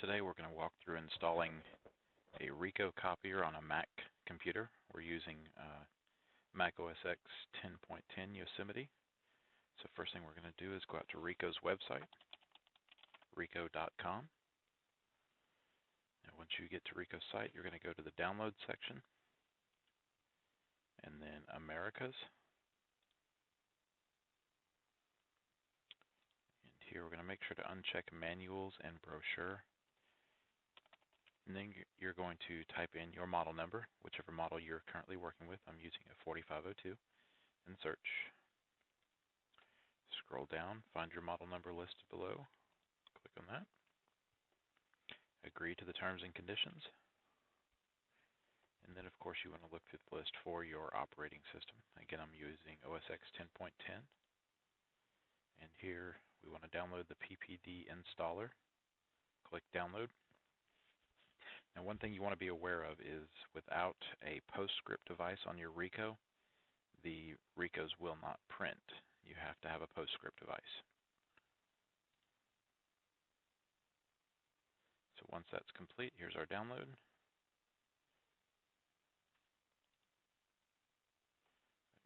Today we're going to walk through installing a Ricoh copier on a Mac computer. We're using Mac OS X 10.10 Yosemite. So first thing we're going to do is go out to Ricoh's website, ricoh.com. And once you get to Ricoh's site, you're going to go to the Download section, and then Americas. And here we're going to make sure to uncheck Manuals and Brochure. And then you're going to type in your model number, whichever model you're currently working with. I'm using a 4502, and search. Scroll down, find your model number listed below. Click on that. Agree to the terms and conditions. And then, of course, you want to look through the list for your operating system. Again, I'm using OS X 10.10. And here we want to download the PPD installer. Click Download. Now, one thing you want to be aware of is without a PostScript device on your Ricoh, the Ricohs will not print. You have to have a PostScript device. So once that's complete, here's our download.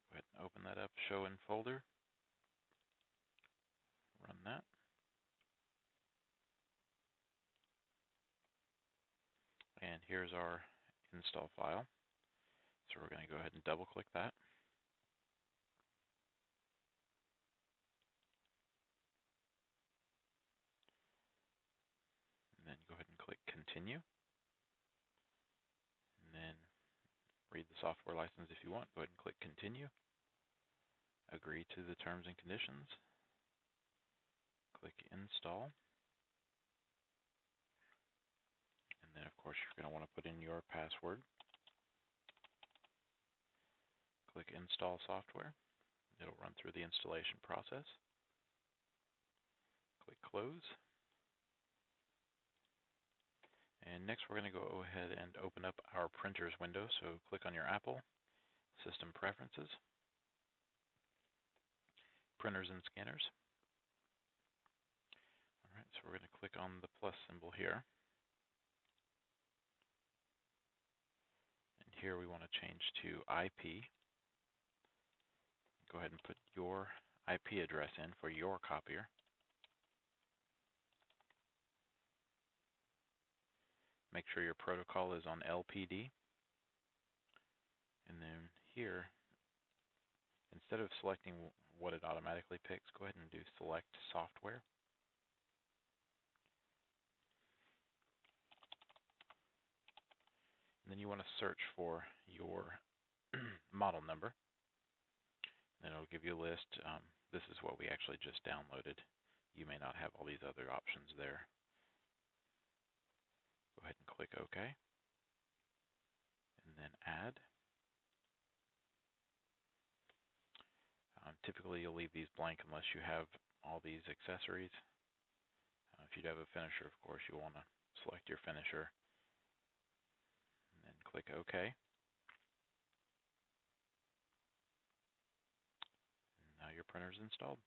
Go ahead and open that up, Show in Folder. Run that. And here's our install file. So we're going to go ahead and double click that. And then go ahead and click Continue. And then read the software license if you want. Go ahead and click Continue. Agree to the terms and conditions. Click Install. And then, of course, you're going to want to put in your password. Click Install Software. It'll run through the installation process. Click Close. And next, we're going to go ahead and open up our printers window. So click on your Apple, System Preferences, Printers and Scanners. All right, so we're going to click on the plus symbol here. And here we want to change to IP. Go ahead and put your IP address in for your copier. Make sure your protocol is on LPD. And then here, instead of selecting what it automatically picks, go ahead and do Select Software. And then you want to search for your model number. And it'll give you a list. This is what we actually just downloaded. You may not have all these other options there. Go ahead and click OK. And then Add. Typically, you'll leave these blank unless you have all these accessories. If you have a finisher, of course, you'll want to select your finisher. And then click OK. And now your printer is installed.